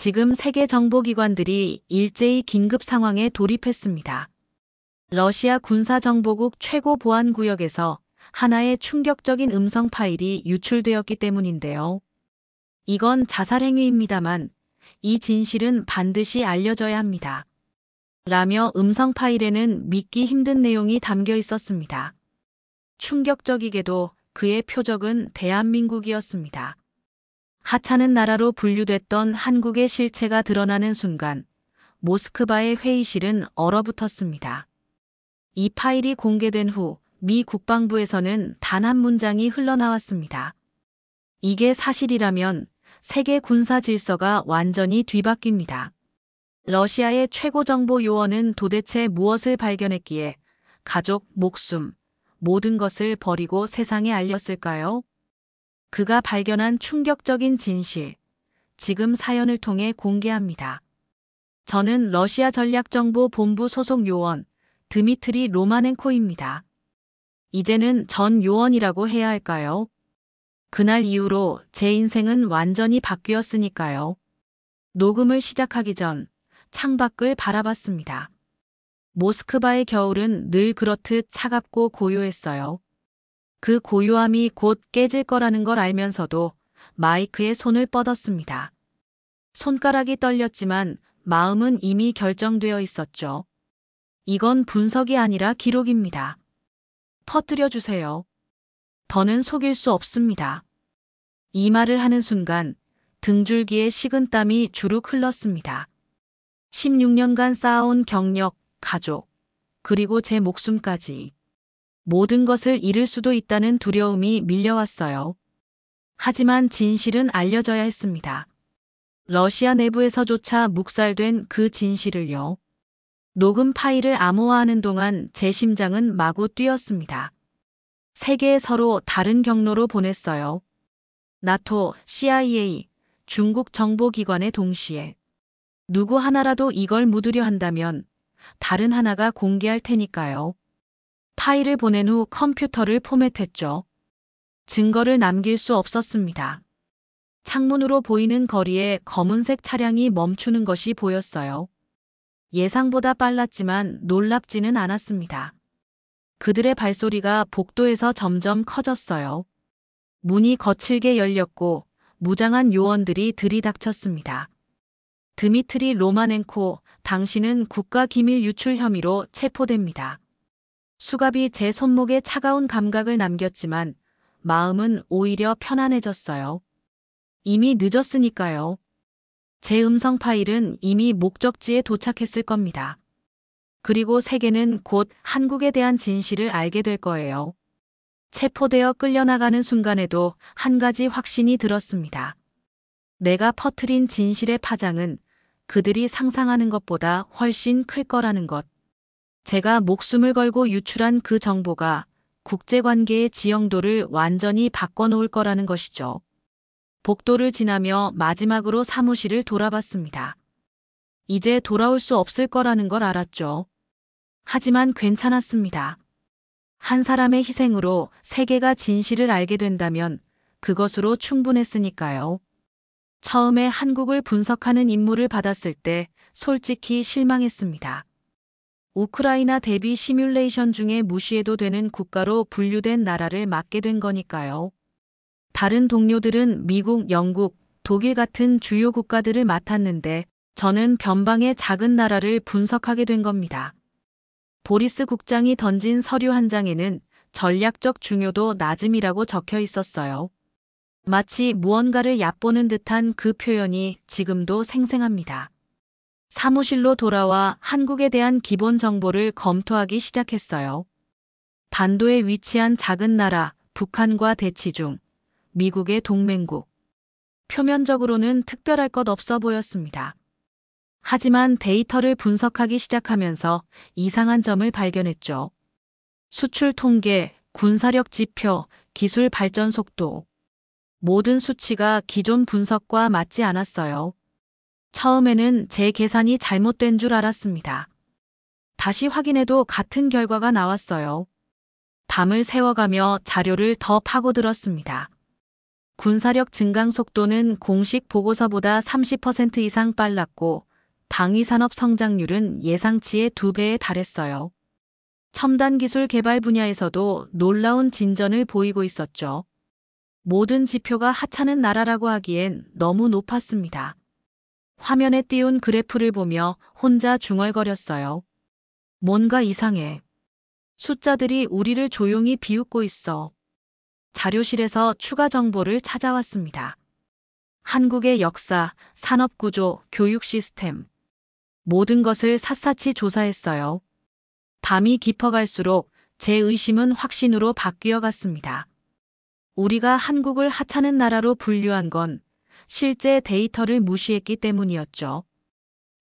지금 세계 정보기관들이 일제히 긴급 상황에 돌입했습니다. 러시아 군사정보국 최고 보안구역에서 하나의 충격적인 음성 파일이 유출되었기 때문인데요. 이건 자살행위입니다만 이 진실은 반드시 알려져야 합니다. 라며 음성 파일에는 믿기 힘든 내용이 담겨 있었습니다. 충격적이게도 그의 표적은 대한민국이었습니다. 하찮은 나라로 분류됐던 한국의 실체가 드러나는 순간 모스크바의 회의실은 얼어붙었습니다. 이 파일이 공개된 후 미 국방부에서는 단 한 문장이 흘러나왔습니다. 이게 사실이라면 세계 군사 질서가 완전히 뒤바뀝니다. 러시아의 최고 정보 요원은 도대체 무엇을 발견했기에 가족, 목숨, 모든 것을 버리고 세상에 알렸을까요? 그가 발견한 충격적인 진실, 지금 사연을 통해 공개합니다. 저는 러시아 전략정보본부 소속 요원 드미트리 로마넨코입니다. 이제는 전 요원이라고 해야 할까요? 그날 이후로 제 인생은 완전히 바뀌었으니까요. 녹음을 시작하기 전 창밖을 바라봤습니다. 모스크바의 겨울은 늘 그렇듯 차갑고 고요했어요. 그 고요함이 곧 깨질 거라는 걸 알면서도 마이크에 손을 뻗었습니다. 손가락이 떨렸지만 마음은 이미 결정되어 있었죠. 이건 분석이 아니라 기록입니다. 퍼뜨려 주세요. 더는 속일 수 없습니다. 이 말을 하는 순간 등줄기에 식은땀이 주룩 흘렀습니다. 16년간 쌓아온 경력, 가족, 그리고 제 목숨까지 모든 것을 잃을 수도 있다는 두려움이 밀려왔어요. 하지만 진실은 알려져야 했습니다. 러시아 내부에서조차 묵살된 그 진실을요. 녹음 파일을 암호화하는 동안 제 심장은 마구 뛰었습니다. 세계에 서로 다른 경로로 보냈어요. 나토, CIA, 중국 정보기관에 동시에. 누구 하나라도 이걸 묻으려 한다면 다른 하나가 공개할 테니까요. 파일을 보낸 후 컴퓨터를 포맷했죠. 증거를 남길 수 없었습니다. 창문으로 보이는 거리에 검은색 차량이 멈추는 것이 보였어요. 예상보다 빨랐지만 놀랍지는 않았습니다. 그들의 발소리가 복도에서 점점 커졌어요. 문이 거칠게 열렸고 무장한 요원들이 들이닥쳤습니다. 드미트리 로마넨코, 당신은 국가기밀 유출 혐의로 체포됩니다. 수갑이 제 손목에 차가운 감각을 남겼지만 마음은 오히려 편안해졌어요. 이미 늦었으니까요. 제 음성 파일은 이미 목적지에 도착했을 겁니다. 그리고 세계는 곧 한국에 대한 진실을 알게 될 거예요. 체포되어 끌려나가는 순간에도 한 가지 확신이 들었습니다. 내가 퍼뜨린 진실의 파장은 그들이 상상하는 것보다 훨씬 클 거라는 것. 제가 목숨을 걸고 유출한 그 정보가 국제관계의 지형도를 완전히 바꿔놓을 거라는 것이죠. 복도를 지나며 마지막으로 사무실을 돌아봤습니다. 이제 돌아올 수 없을 거라는 걸 알았죠. 하지만 괜찮았습니다. 한 사람의 희생으로 세계가 진실을 알게 된다면 그것으로 충분했으니까요. 처음에 한국을 분석하는 임무를 받았을 때 솔직히 실망했습니다. 우크라이나 대비 시뮬레이션 중에 무시해도 되는 국가로 분류된 나라를 맡게 된 거니까요. 다른 동료들은 미국, 영국, 독일 같은 주요 국가들을 맡았는데 저는 변방의 작은 나라를 분석하게 된 겁니다. 보리스 국장이 던진 서류 한 장에는 전략적 중요도 낮음이라고 적혀 있었어요. 마치 무언가를 얕보는 듯한 그 표현이 지금도 생생합니다. 사무실로 돌아와 한국에 대한 기본 정보를 검토하기 시작했어요. 반도에 위치한 작은 나라, 북한과 대치 중 미국의 동맹국. 표면적으로는 특별할 것 없어 보였습니다. 하지만 데이터를 분석하기 시작하면서 이상한 점을 발견했죠. 수출 통계, 군사력 지표, 기술 발전 속도. 모든 수치가 기존 분석과 맞지 않았어요. 처음에는 제 계산이 잘못된 줄 알았습니다. 다시 확인해도 같은 결과가 나왔어요. 밤을 새워가며 자료를 더 파고들었습니다. 군사력 증강 속도는 공식 보고서보다 30% 이상 빨랐고 방위산업 성장률은 예상치의 2배에 달했어요. 첨단 기술 개발 분야에서도 놀라운 진전을 보이고 있었죠. 모든 지표가 하찮은 나라라고 하기엔 너무 높았습니다. 화면에 띄운 그래프를 보며 혼자 중얼거렸어요. 뭔가 이상해. 숫자들이 우리를 조용히 비웃고 있어. 자료실에서 추가 정보를 찾아왔습니다. 한국의 역사, 산업구조, 교육 시스템. 모든 것을 샅샅이 조사했어요. 밤이 깊어갈수록 제 의심은 확신으로 바뀌어 갔습니다. 우리가 한국을 하찮은 나라로 분류한 건 실제 데이터를 무시했기 때문이었죠.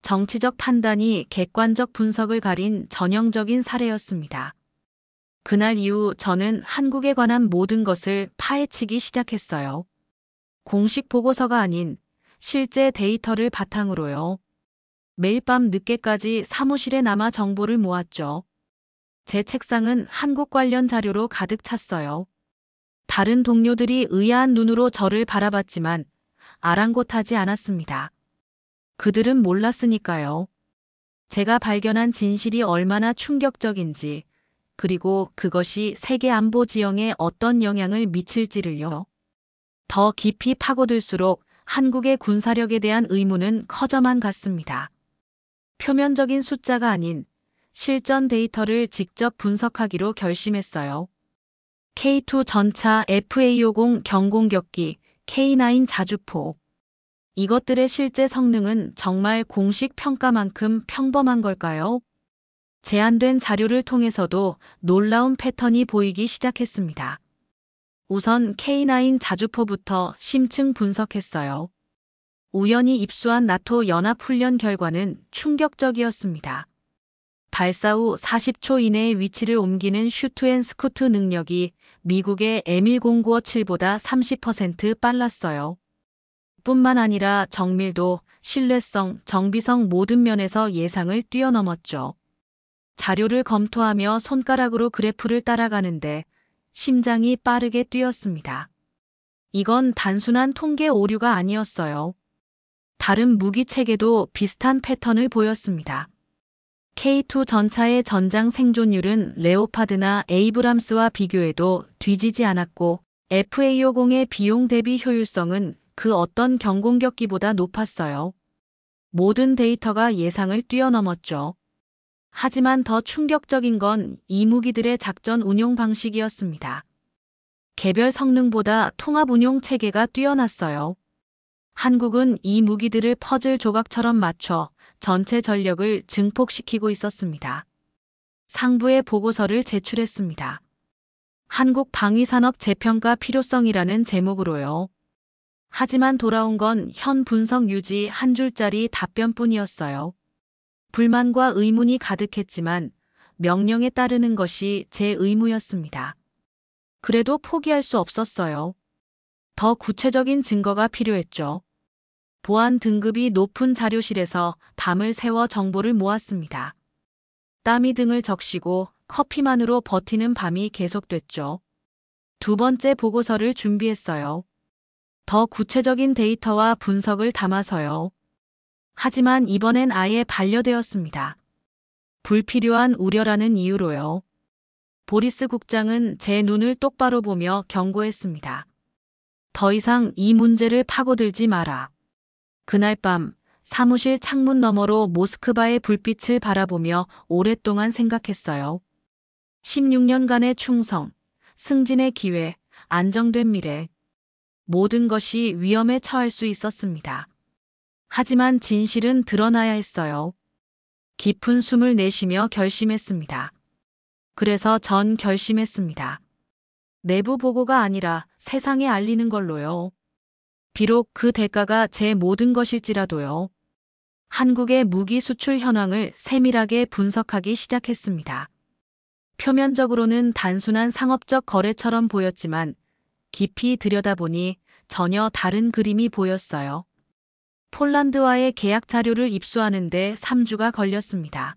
정치적 판단이 객관적 분석을 가린 전형적인 사례였습니다. 그날 이후 저는 한국에 관한 모든 것을 파헤치기 시작했어요. 공식 보고서가 아닌 실제 데이터를 바탕으로요. 매일 밤 늦게까지 사무실에 남아 정보를 모았죠. 제 책상은 한국 관련 자료로 가득 찼어요. 다른 동료들이 의아한 눈으로 저를 바라봤지만 아랑곳하지 않았습니다. 그들은 몰랐으니까요. 제가 발견한 진실이 얼마나 충격적인지, 그리고 그것이 세계 안보 지형에 어떤 영향을 미칠지를요. 더 깊이 파고들수록 한국의 군사력에 대한 의문은 커져만 갔습니다. 표면적인 숫자가 아닌 실전 데이터를 직접 분석하기로 결심했어요. K2 전차 FA50 경공격기, K9 자주포. 이것들의 실제 성능은 정말 공식 평가만큼 평범한 걸까요? 제한된 자료를 통해서도 놀라운 패턴이 보이기 시작했습니다. 우선 K9 자주포부터 심층 분석했어요. 우연히 입수한 나토 연합훈련 결과는 충격적이었습니다. 발사 후 40초 이내에 위치를 옮기는 슈트앤스쿠트 능력이 미국의 M1097보다 30% 빨랐어요. 뿐만 아니라 정밀도, 신뢰성, 정비성 모든 면에서 예상을 뛰어넘었죠. 자료를 검토하며 손가락으로 그래프를 따라가는데 심장이 빠르게 뛰었습니다. 이건 단순한 통계 오류가 아니었어요. 다른 무기 체계도 비슷한 패턴을 보였습니다. K2 전차의 전장 생존율은 레오파드나 에이브람스와 비교해도 뒤지지 않았고 FA50의 비용 대비 효율성은 그 어떤 경공격기보다 높았어요. 모든 데이터가 예상을 뛰어넘었죠. 하지만 더 충격적인 건 이 무기들의 작전 운용 방식이었습니다. 개별 성능보다 통합 운용 체계가 뛰어났어요. 한국은 이 무기들을 퍼즐 조각처럼 맞춰 전체 전력을 증폭시키고 있었습니다. 상부에 보고서를 제출했습니다. 한국 방위산업 재평가 필요성이라는 제목으로요. 하지만 돌아온 건 현 분석 유지 한 줄짜리 답변뿐이었어요. 불만과 의문이 가득했지만 명령에 따르는 것이 제 의무였습니다. 그래도 포기할 수 없었어요. 더 구체적인 증거가 필요했죠. 보안 등급이 높은 자료실에서 밤을 새워 정보를 모았습니다. 땀이 등을 적시고 커피만으로 버티는 밤이 계속됐죠. 두 번째 보고서를 준비했어요. 더 구체적인 데이터와 분석을 담아서요. 하지만 이번엔 아예 반려되었습니다. 불필요한 우려라는 이유로요. 보리스 국장은 제 눈을 똑바로 보며 경고했습니다. 더 이상 이 문제를 파고들지 마라. 그날 밤 사무실 창문 너머로 모스크바의 불빛을 바라보며 오랫동안 생각했어요. 16년간의 충성, 승진의 기회, 안정된 미래. 모든 것이 위험에 처할 수 있었습니다. 하지만 진실은 드러나야 했어요. 깊은 숨을 내쉬며 결심했습니다. 그래서 전 결심했습니다. 내부 보고가 아니라 세상에 알리는 걸로요. 비록 그 대가가 제 모든 것일지라도요. 한국의 무기 수출 현황을 세밀하게 분석하기 시작했습니다. 표면적으로는 단순한 상업적 거래처럼 보였지만 깊이 들여다보니 전혀 다른 그림이 보였어요. 폴란드와의 계약 자료를 입수하는 데 3주가 걸렸습니다.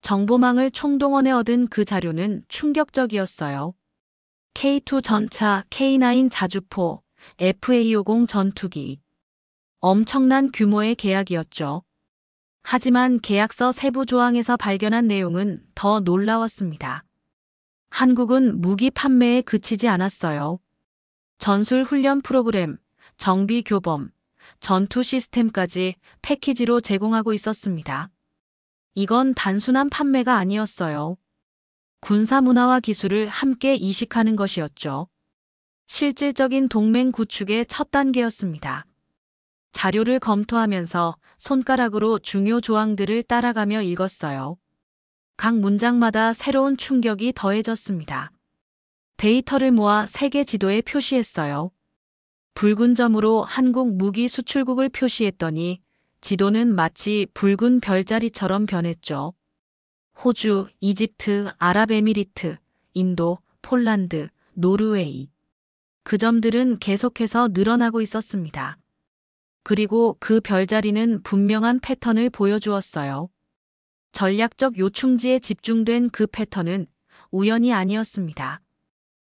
정보망을 총동원해 얻은 그 자료는 충격적이었어요. K2 전차, K9 자주포, FA-50 전투기. 엄청난 규모의 계약이었죠. 하지만 계약서 세부 조항에서 발견한 내용은 더 놀라웠습니다. 한국은 무기 판매에 그치지 않았어요. 전술 훈련 프로그램, 정비 교범, 전투 시스템까지 패키지로 제공하고 있었습니다. 이건 단순한 판매가 아니었어요. 군사 문화와 기술을 함께 이식하는 것이었죠. 실질적인 동맹 구축의 첫 단계였습니다. 자료를 검토하면서 손가락으로 중요 조항들을 따라가며 읽었어요. 각 문장마다 새로운 충격이 더해졌습니다. 데이터를 모아 세계 지도에 표시했어요. 붉은 점으로 한국 무기 수출국을 표시했더니 지도는 마치 붉은 별자리처럼 변했죠. 호주, 이집트, 아랍에미리트, 인도, 폴란드, 노르웨이. 그 점들은 계속해서 늘어나고 있었습니다. 그리고 그 별자리는 분명한 패턴을 보여주었어요. 전략적 요충지에 집중된 그 패턴은 우연이 아니었습니다.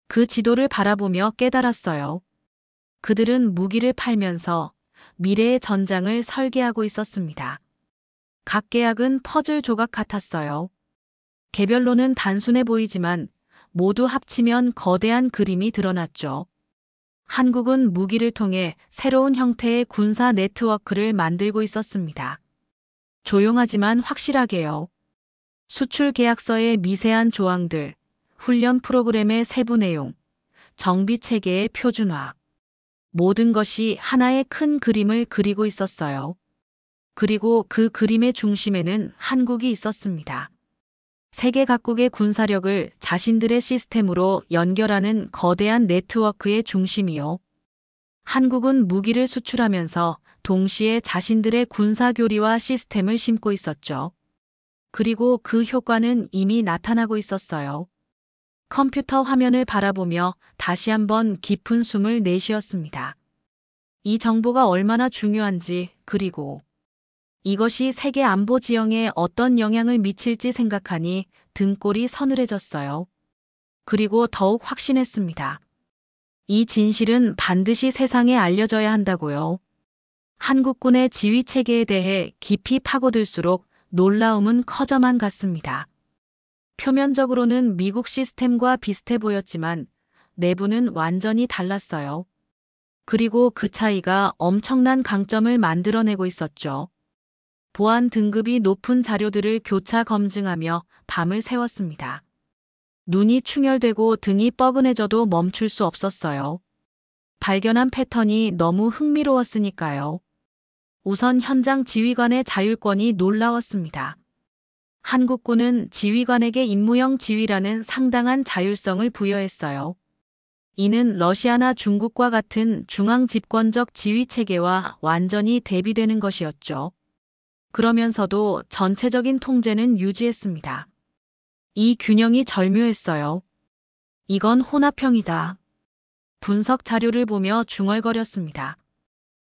그 지도를 바라보며 깨달았어요. 그들은 무기를 팔면서 미래의 전장을 설계하고 있었습니다. 각 계약은 퍼즐 조각 같았어요. 개별로는 단순해 보이지만 모두 합치면 거대한 그림이 드러났죠. 한국은 무기를 통해 새로운 형태의 군사 네트워크를 만들고 있었습니다. 조용하지만 확실하게요. 수출 계약서의 미세한 조항들, 훈련 프로그램의 세부 내용, 정비 체계의 표준화. 모든 것이 하나의 큰 그림을 그리고 있었어요. 그리고 그 그림의 중심에는 한국이 있었습니다. 세계 각국의 군사력을 자신들의 시스템으로 연결하는 거대한 네트워크의 중심이요. 한국은 무기를 수출하면서 동시에 자신들의 군사교리와 시스템을 심고 있었죠. 그리고 그 효과는 이미 나타나고 있었어요. 컴퓨터 화면을 바라보며 다시 한번 깊은 숨을 내쉬었습니다. 이 정보가 얼마나 중요한지, 그리고 이것이 세계 안보 지형에 어떤 영향을 미칠지 생각하니 등골이 서늘해졌어요. 그리고 더욱 확신했습니다. 이 진실은 반드시 세상에 알려져야 한다고요. 한국군의 지휘 체계에 대해 깊이 파고들수록 놀라움은 커져만 갔습니다. 표면적으로는 미국 시스템과 비슷해 보였지만 내부는 완전히 달랐어요. 그리고 그 차이가 엄청난 강점을 만들어내고 있었죠. 보안 등급이 높은 자료들을 교차 검증하며 밤을 새웠습니다. 눈이 충혈되고 등이 뻐근해져도 멈출 수 없었어요. 발견한 패턴이 너무 흥미로웠으니까요. 우선 현장 지휘관의 자율권이 놀라웠습니다. 한국군은 지휘관에게 임무형 지휘라는 상당한 자율성을 부여했어요. 이는 러시아나 중국과 같은 중앙 집권적 지휘 체계와 완전히 대비되는 것이었죠. 그러면서도 전체적인 통제는 유지했습니다. 이 균형이 절묘했어요. 이건 혼합형이다. 분석 자료를 보며 중얼거렸습니다.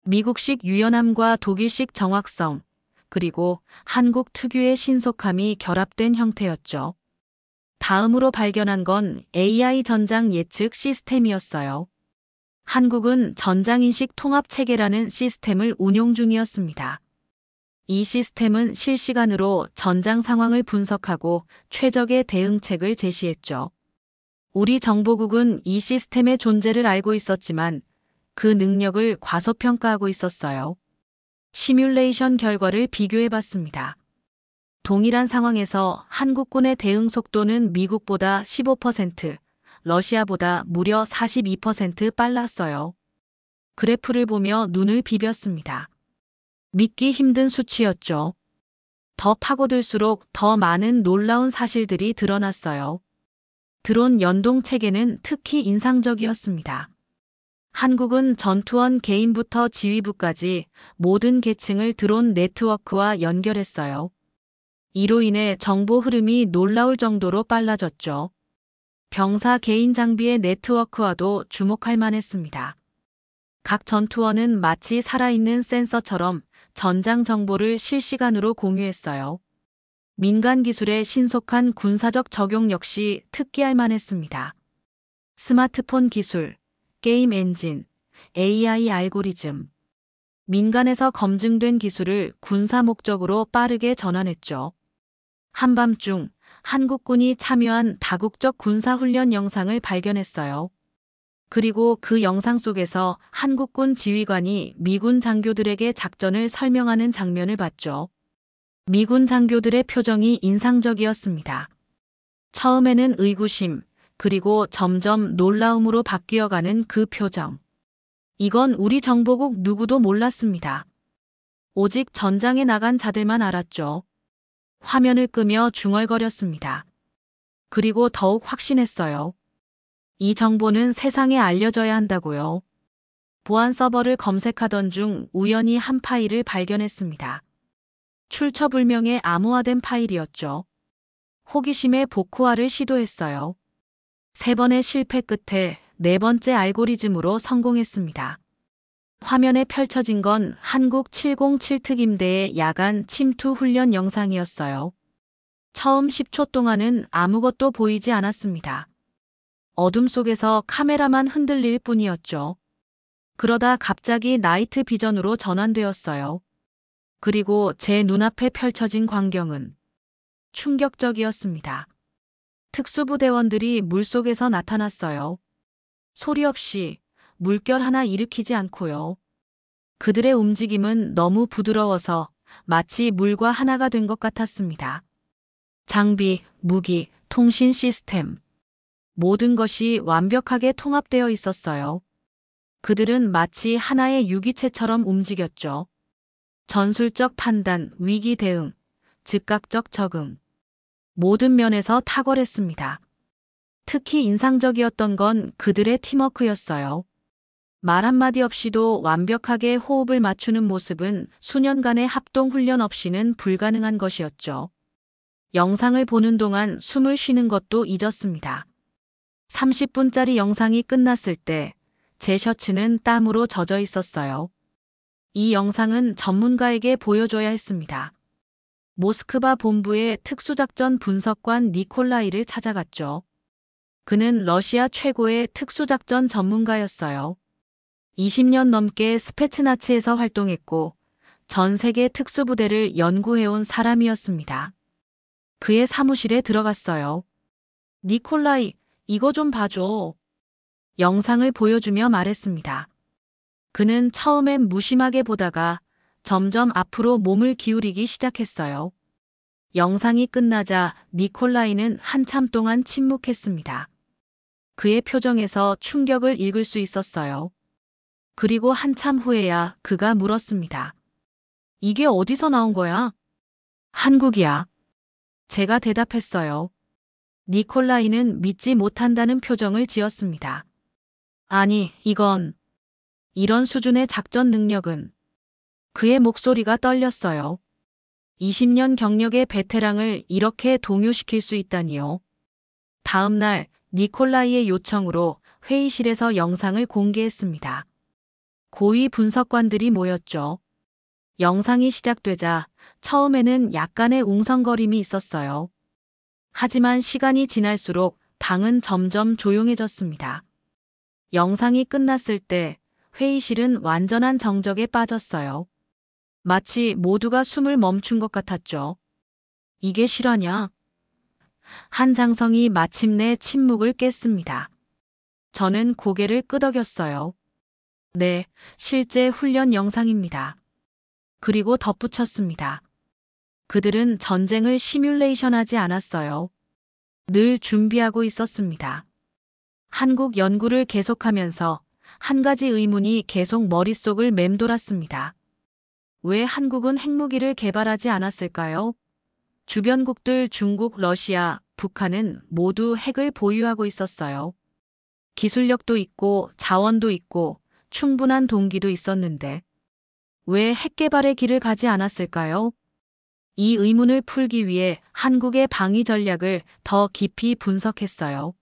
미국식 유연함과 독일식 정확성, 그리고 한국 특유의 신속함이 결합된 형태였죠. 다음으로 발견한 건 AI 전장 예측 시스템이었어요. 한국은 전장인식 통합체계라는 시스템을 운용 중이었습니다. 이 시스템은 실시간으로 전장 상황을 분석하고 최적의 대응책을 제시했죠. 우리 정보국은 이 시스템의 존재를 알고 있었지만 그 능력을 과소평가하고 있었어요. 시뮬레이션 결과를 비교해봤습니다. 동일한 상황에서 한국군의 대응 속도는 미국보다 15%, 러시아보다 무려 42% 빨랐어요. 그래프를 보며 눈을 비볐습니다. 믿기 힘든 수치였죠. 더 파고들수록 더 많은 놀라운 사실들이 드러났어요. 드론 연동 체계는 특히 인상적이었습니다. 한국은 전투원 개인부터 지휘부까지 모든 계층을 드론 네트워크와 연결했어요. 이로 인해 정보 흐름이 놀라울 정도로 빨라졌죠. 병사 개인 장비의 네트워크와도 주목할 만했습니다. 각 전투원은 마치 살아있는 센서처럼 전장 정보를 실시간으로 공유했어요. 민간 기술의 신속한 군사적 적용 역시 특기할 만했습니다. 스마트폰 기술, 게임 엔진, AI 알고리즘. 민간에서 검증된 기술을 군사 목적으로 빠르게 전환했죠. 한밤중 한국군이 참여한 다국적 군사훈련 영상을 발견했어요. 그리고 그 영상 속에서 한국군 지휘관이 미군 장교들에게 작전을 설명하는 장면을 봤죠. 미군 장교들의 표정이 인상적이었습니다. 처음에는 의구심, 그리고 점점 놀라움으로 바뀌어가는 그 표정. 이건 우리 정보국 누구도 몰랐습니다. 오직 전장에 나간 자들만 알았죠. 화면을 끄며 중얼거렸습니다. 그리고 더욱 확신했어요. 이 정보는 세상에 알려져야 한다고요. 보안 서버를 검색하던 중 우연히 한 파일을 발견했습니다. 출처불명의 암호화된 파일이었죠. 호기심에 복호화를 시도했어요. 3번의 실패 끝에 4번째 알고리즘으로 성공했습니다. 화면에 펼쳐진 건 한국 707특임대의 야간 침투 훈련 영상이었어요. 처음 10초 동안은 아무것도 보이지 않았습니다. 어둠 속에서 카메라만 흔들릴 뿐이었죠. 그러다 갑자기 나이트 비전으로 전환되었어요. 그리고 제 눈앞에 펼쳐진 광경은 충격적이었습니다. 특수부대원들이 물속에서 나타났어요. 소리 없이 물결 하나 일으키지 않고요. 그들의 움직임은 너무 부드러워서 마치 물과 하나가 된 것 같았습니다. 장비, 무기, 통신 시스템. 모든 것이 완벽하게 통합되어 있었어요. 그들은 마치 하나의 유기체처럼 움직였죠. 전술적 판단, 위기 대응, 즉각적 적응. 모든 면에서 탁월했습니다. 특히 인상적이었던 건 그들의 팀워크였어요. 말 한마디 없이도 완벽하게 호흡을 맞추는 모습은 수년간의 합동훈련 없이는 불가능한 것이었죠. 영상을 보는 동안 숨을 쉬는 것도 잊었습니다. 30분짜리 영상이 끝났을 때 제 셔츠는 땀으로 젖어 있었어요. 이 영상은 전문가에게 보여줘야 했습니다. 모스크바 본부의 특수작전 분석관 니콜라이를 찾아갔죠. 그는 러시아 최고의 특수작전 전문가였어요. 20년 넘게 스페츠나츠에서 활동했고 전 세계 특수부대를 연구해온 사람이었습니다. 그의 사무실에 들어갔어요. 니콜라이, 이거 좀 봐줘. 영상을 보여주며 말했습니다. 그는 처음엔 무심하게 보다가 점점 앞으로 몸을 기울이기 시작했어요. 영상이 끝나자 니콜라이는 한참 동안 침묵했습니다. 그의 표정에서 충격을 읽을 수 있었어요. 그리고 한참 후에야 그가 물었습니다. 이게 어디서 나온 거야? 한국이야. 제가 대답했어요. 니콜라이는 믿지 못한다는 표정을 지었습니다. 아니, 이런 수준의 작전 능력은. 그의 목소리가 떨렸어요. 20년 경력의 베테랑을 이렇게 동요시킬 수 있다니요. 다음 날 니콜라이의 요청으로 회의실에서 영상을 공개했습니다. 고위 분석관들이 모였죠. 영상이 시작되자 처음에는 약간의 웅성거림이 있었어요. 하지만 시간이 지날수록 방은 점점 조용해졌습니다. 영상이 끝났을 때 회의실은 완전한 정적에 빠졌어요. 마치 모두가 숨을 멈춘 것 같았죠. 이게 실화냐? 한 장성이 마침내 침묵을 깼습니다. 저는 고개를 끄덕였어요. 네, 실제 훈련 영상입니다. 그리고 덧붙였습니다. 그들은 전쟁을 시뮬레이션하지 않았어요. 늘 준비하고 있었습니다. 한국 연구를 계속하면서 한 가지 의문이 계속 머릿속을 맴돌았습니다. 왜 한국은 핵무기를 개발하지 않았을까요? 주변국들 중국, 러시아, 북한은 모두 핵을 보유하고 있었어요. 기술력도 있고 자원도 있고 충분한 동기도 있었는데 왜 핵 개발의 길을 가지 않았을까요? 이 의문을 풀기 위해 한국의 방위 전략을 더 깊이 분석했어요.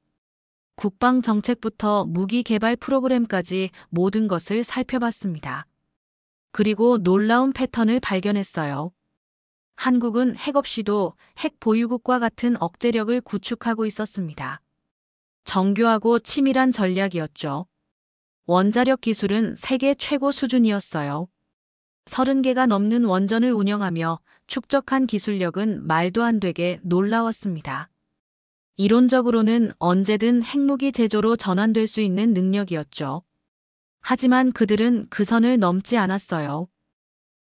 국방 정책부터 무기 개발 프로그램까지 모든 것을 살펴봤습니다. 그리고 놀라운 패턴을 발견했어요. 한국은 핵 없이도 핵 보유국과 같은 억제력을 구축하고 있었습니다. 정교하고 치밀한 전략이었죠. 원자력 기술은 세계 최고 수준이었어요. 30개가 넘는 원전을 운영하며 축적한 기술력은 말도 안 되게 놀라웠습니다. 이론적으로는 언제든 핵무기 제조로 전환될 수 있는 능력이었죠. 하지만 그들은 그 선을 넘지 않았어요.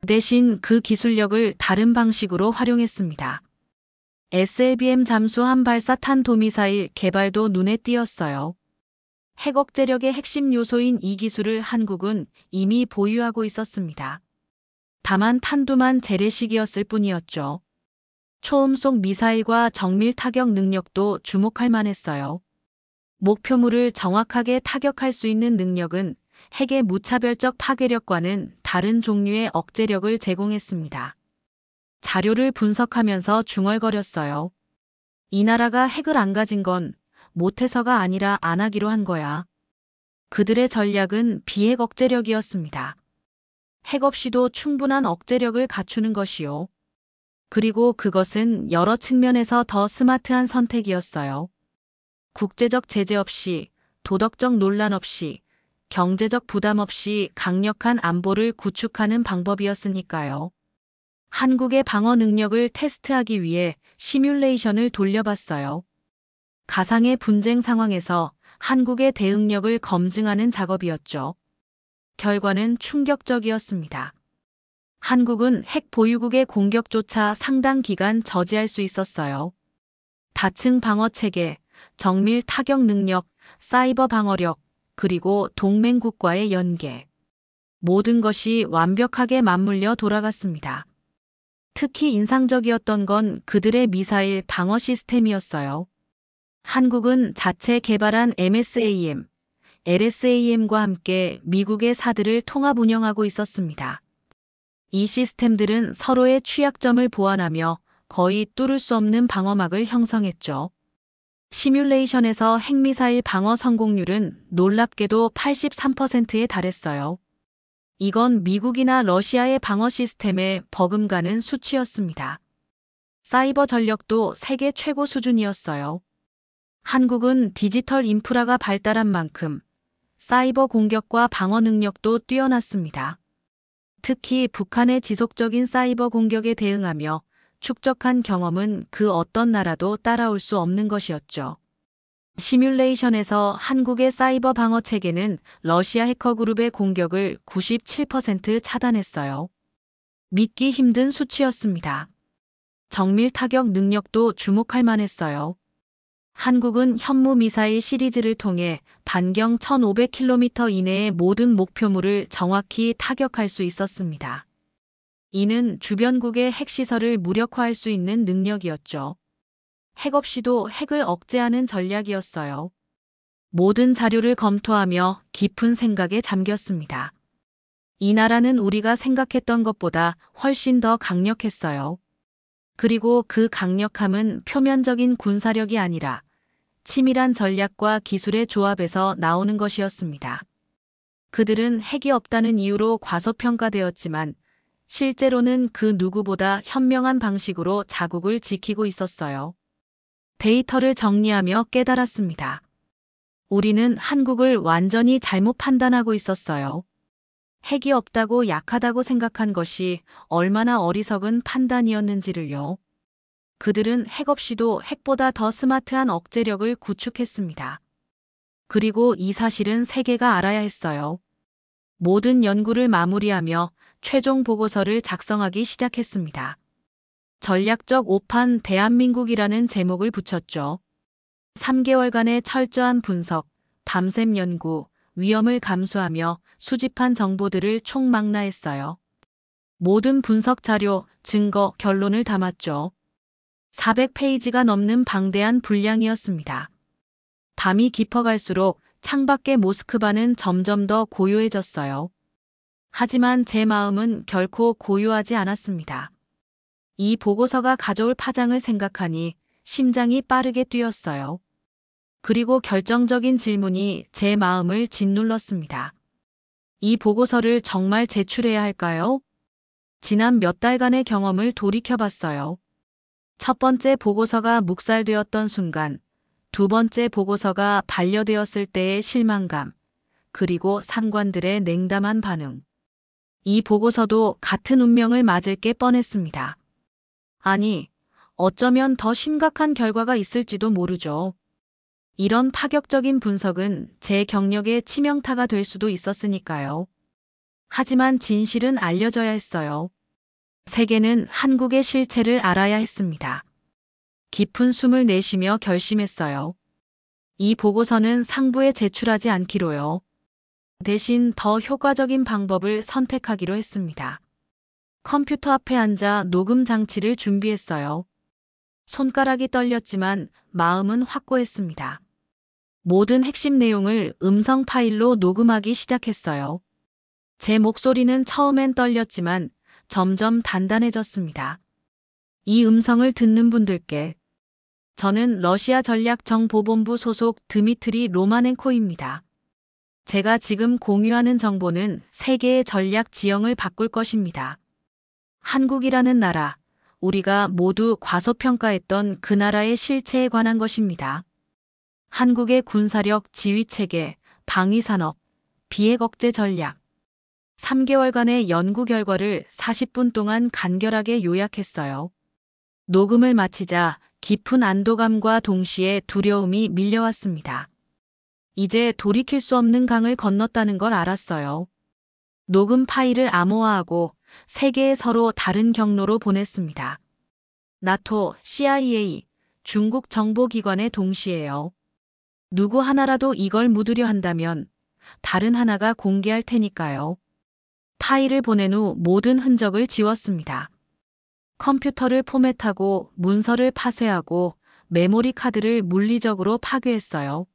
대신 그 기술력을 다른 방식으로 활용했습니다. SLBM 잠수함 발사 탄도미사일 개발도 눈에 띄었어요. 핵 억제력의 핵심 요소인 이 기술을 한국은 이미 보유하고 있었습니다. 다만 탄두만 재래식이었을 뿐이었죠. 초음속 미사일과 정밀 타격 능력도 주목할 만했어요. 목표물을 정확하게 타격할 수 있는 능력은 핵의 무차별적 파괴력과는 다른 종류의 억제력을 제공했습니다. 자료를 분석하면서 중얼거렸어요. 이 나라가 핵을 안 가진 건 못해서가 아니라 안 하기로 한 거야. 그들의 전략은 비핵 억제력이었습니다. 핵 없이도 충분한 억제력을 갖추는 것이요. 그리고 그것은 여러 측면에서 더 스마트한 선택이었어요. 국제적 제재 없이, 도덕적 논란 없이, 경제적 부담 없이 강력한 안보를 구축하는 방법이었으니까요. 한국의 방어 능력을 테스트하기 위해 시뮬레이션을 돌려봤어요. 가상의 분쟁 상황에서 한국의 대응력을 검증하는 작업이었죠. 결과는 충격적이었습니다. 한국은 핵 보유국의 공격조차 상당 기간 저지할 수 있었어요. 다층 방어 체계, 정밀 타격 능력, 사이버 방어력, 그리고 동맹국과의 연계. 모든 것이 완벽하게 맞물려 돌아갔습니다. 특히 인상적이었던 건 그들의 미사일 방어 시스템이었어요. 한국은 자체 개발한 MSAM, LSAM과 함께 미국의 사들을 통합 운영하고 있었습니다. 이 시스템들은 서로의 취약점을 보완하며 거의 뚫을 수 없는 방어막을 형성했죠. 시뮬레이션에서 핵미사일 방어 성공률은 놀랍게도 83%에 달했어요. 이건 미국이나 러시아의 방어 시스템에 버금가는 수치였습니다. 사이버 전력도 세계 최고 수준이었어요. 한국은 디지털 인프라가 발달한 만큼 사이버 공격과 방어 능력도 뛰어났습니다. 특히 북한의 지속적인 사이버 공격에 대응하며 축적한 경험은 그 어떤 나라도 따라올 수 없는 것이었죠. 시뮬레이션에서 한국의 사이버 방어 체계는 러시아 해커 그룹의 공격을 97% 차단했어요. 믿기 힘든 수치였습니다. 정밀 타격 능력도 주목할 만했어요. 한국은 현무 미사일 시리즈를 통해 반경 1500km 이내의 모든 목표물을 정확히 타격할 수 있었습니다. 이는 주변국의 핵시설을 무력화할 수 있는 능력이었죠. 핵 없이도 핵을 억제하는 전략이었어요. 모든 자료를 검토하며 깊은 생각에 잠겼습니다. 이 나라는 우리가 생각했던 것보다 훨씬 더 강력했어요. 그리고 그 강력함은 표면적인 군사력이 아니라 치밀한 전략과 기술의 조합에서 나오는 것이었습니다. 그들은 핵이 없다는 이유로 과소평가되었지만 실제로는 그 누구보다 현명한 방식으로 자국을 지키고 있었어요. 데이터를 정리하며 깨달았습니다. 우리는 한국을 완전히 잘못 판단하고 있었어요. 핵이 없다고 약하다고 생각한 것이 얼마나 어리석은 판단이었는지를요. 그들은 핵 없이도 핵보다 더 스마트한 억제력을 구축했습니다. 그리고 이 사실은 세계가 알아야 했어요. 모든 연구를 마무리하며 최종 보고서를 작성하기 시작했습니다. 전략적 오판 대한민국이라는 제목을 붙였죠. 3개월간의 철저한 분석, 밤샘 연구, 위험을 감수하며 수집한 정보들을 총망라했어요. 모든 분석 자료, 증거, 결론을 담았죠. 400페이지가 넘는 방대한 분량이었습니다. 밤이 깊어갈수록 창밖의 모스크바는 점점 더 고요해졌어요. 하지만 제 마음은 결코 고요하지 않았습니다. 이 보고서가 가져올 파장을 생각하니 심장이 빠르게 뛰었어요. 그리고 결정적인 질문이 제 마음을 짓눌렀습니다. 이 보고서를 정말 제출해야 할까요? 지난 몇 달간의 경험을 돌이켜봤어요. 첫 번째 보고서가 묵살되었던 순간, 두 번째 보고서가 반려되었을 때의 실망감, 그리고 상관들의 냉담한 반응. 이 보고서도 같은 운명을 맞을 게 뻔했습니다. 아니, 어쩌면 더 심각한 결과가 있을지도 모르죠. 이런 파격적인 분석은 제 경력에 치명타가 될 수도 있었으니까요. 하지만 진실은 알려져야 했어요. 세계는 한국의 실체를 알아야 했습니다. 깊은 숨을 내쉬며 결심했어요. 이 보고서는 상부에 제출하지 않기로요. 대신 더 효과적인 방법을 선택하기로 했습니다. 컴퓨터 앞에 앉아 녹음 장치를 준비했어요. 손가락이 떨렸지만 마음은 확고했습니다. 모든 핵심 내용을 음성 파일로 녹음하기 시작했어요. 제 목소리는 처음엔 떨렸지만 점점 단단해졌습니다. 이 음성을 듣는 분들께 저는 러시아 전략정보본부 소속 드미트리 로마넨코입니다. 제가 지금 공유하는 정보는 세계의 전략 지형을 바꿀 것입니다. 한국이라는 나라, 우리가 모두 과소평가했던 그 나라의 실체에 관한 것입니다. 한국의 군사력, 지휘체계, 방위산업, 비핵억제 전략. 3개월간의 연구 결과를 40분 동안 간결하게 요약했어요. 녹음을 마치자 깊은 안도감과 동시에 두려움이 밀려왔습니다. 이제 돌이킬 수 없는 강을 건넜다는 걸 알았어요. 녹음 파일을 암호화하고 세계에 서로 다른 경로로 보냈습니다. 나토, CIA, 중국 정보기관에 동시에요. 누구 하나라도 이걸 묻으려 한다면 다른 하나가 공개할 테니까요. 파일을 보낸 후 모든 흔적을 지웠습니다. 컴퓨터를 포맷하고 문서를 파쇄하고 메모리 카드를 물리적으로 파괴했어요.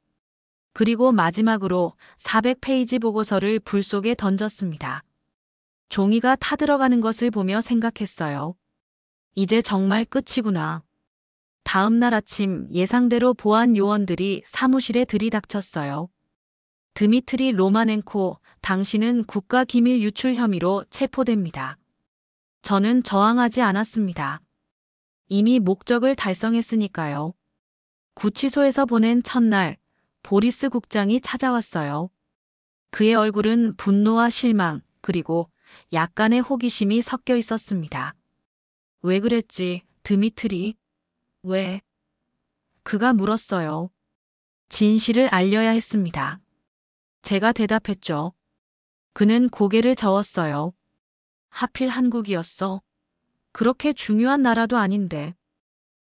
그리고 마지막으로 400페이지 보고서를 불 속에 던졌습니다. 종이가 타들어가는 것을 보며 생각했어요. 이제 정말 끝이구나. 다음 날 아침 예상대로 보안 요원들이 사무실에 들이닥쳤어요. 드미트리 로마넨코, 당신은 국가기밀 유출 혐의로 체포됩니다. 저는 저항하지 않았습니다. 이미 목적을 달성했으니까요. 구치소에서 보낸 첫날, 보리스 국장이 찾아왔어요. 그의 얼굴은 분노와 실망, 그리고 약간의 호기심이 섞여 있었습니다. 왜 그랬지, 드미트리? 왜? 그가 물었어요. 진실을 알려야 했습니다. 제가 대답했죠. 그는 고개를 저었어요. 하필 한국이었어. 그렇게 중요한 나라도 아닌데.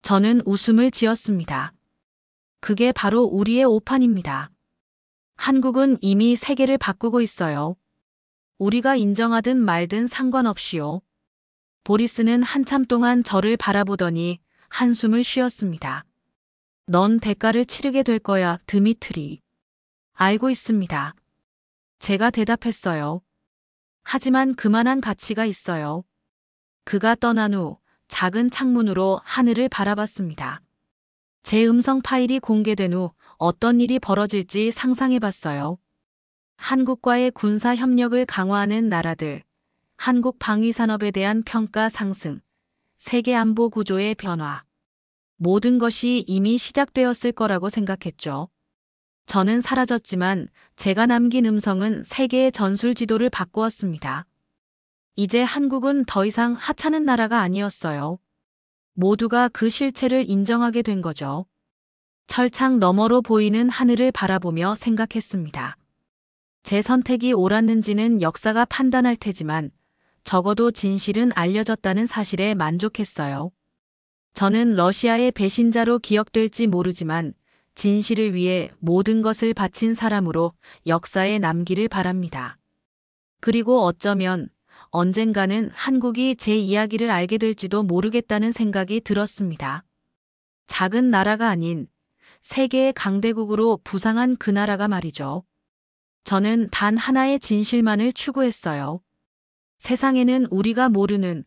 저는 웃음을 지었습니다. 그게 바로 우리의 오판입니다. 한국은 이미 세계를 바꾸고 있어요. 우리가 인정하든 말든 상관없이요. 보리스는 한참 동안 저를 바라보더니 한숨을 쉬었습니다. 넌 대가를 치르게 될 거야, 드미트리. 알고 있습니다. 제가 대답했어요. 하지만 그만한 가치가 있어요. 그가 떠난 후 작은 창문으로 하늘을 바라봤습니다. 제 음성 파일이 공개된 후 어떤 일이 벌어질지 상상해봤어요. 한국과의 군사 협력을 강화하는 나라들, 한국 방위산업에 대한 평가 상승, 세계 안보 구조의 변화. 모든 것이 이미 시작되었을 거라고 생각했죠. 저는 사라졌지만 제가 남긴 음성은 세계의 전술 지도를 바꾸었습니다. 이제 한국은 더 이상 하찮은 나라가 아니었어요. 모두가 그 실체를 인정하게 된 거죠. 철창 너머로 보이는 하늘을 바라보며 생각했습니다. 제 선택이 옳았는지는 역사가 판단할 테지만 적어도 진실은 알려졌다는 사실에 만족했어요. 저는 러시아의 배신자로 기억될지 모르지만 진실을 위해 모든 것을 바친 사람으로 역사에 남기를 바랍니다. 그리고 어쩌면 언젠가는 한국이 제 이야기를 알게 될지도 모르겠다는 생각이 들었습니다. 작은 나라가 아닌 세계의 강대국으로 부상한 그 나라가 말이죠. 저는 단 하나의 진실만을 추구했어요. 세상에는 우리가 모르는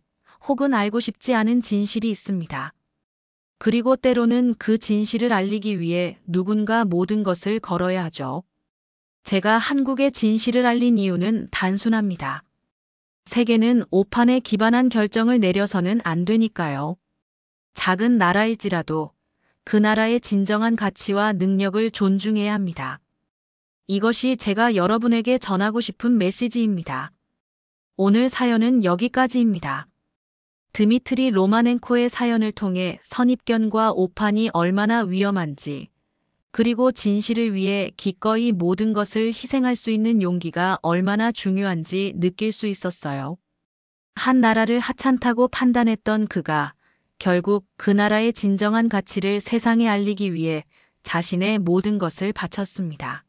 혹은 알고 싶지 않은 진실이 있습니다. 그리고 때로는 그 진실을 알리기 위해 누군가 모든 것을 걸어야 하죠. 제가 한국의 진실을 알린 이유는 단순합니다. 세계는 오판에 기반한 결정을 내려서는 안 되니까요. 작은 나라일지라도 그 나라의 진정한 가치와 능력을 존중해야 합니다. 이것이 제가 여러분에게 전하고 싶은 메시지입니다. 오늘 사연은 여기까지입니다. 드미트리 로마넨코의 사연을 통해 선입견과 오판이 얼마나 위험한지, 그리고 진실을 위해 기꺼이 모든 것을 희생할 수 있는 용기가 얼마나 중요한지 느낄 수 있었어요. 한 나라를 하찮다고 판단했던 그가 결국 그 나라의 진정한 가치를 세상에 알리기 위해 자신의 모든 것을 바쳤습니다.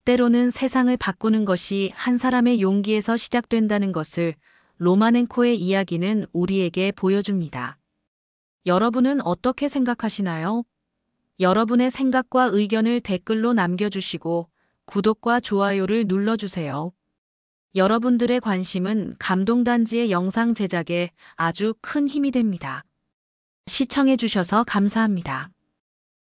때로는 세상을 바꾸는 것이 한 사람의 용기에서 시작된다는 것을 로마넨코의 이야기는 우리에게 보여줍니다. 여러분은 어떻게 생각하시나요? 여러분의 생각과 의견을 댓글로 남겨주시고 구독과 좋아요를 눌러주세요. 여러분들의 관심은 감동단지의 영상 제작에 아주 큰 힘이 됩니다. 시청해주셔서 감사합니다.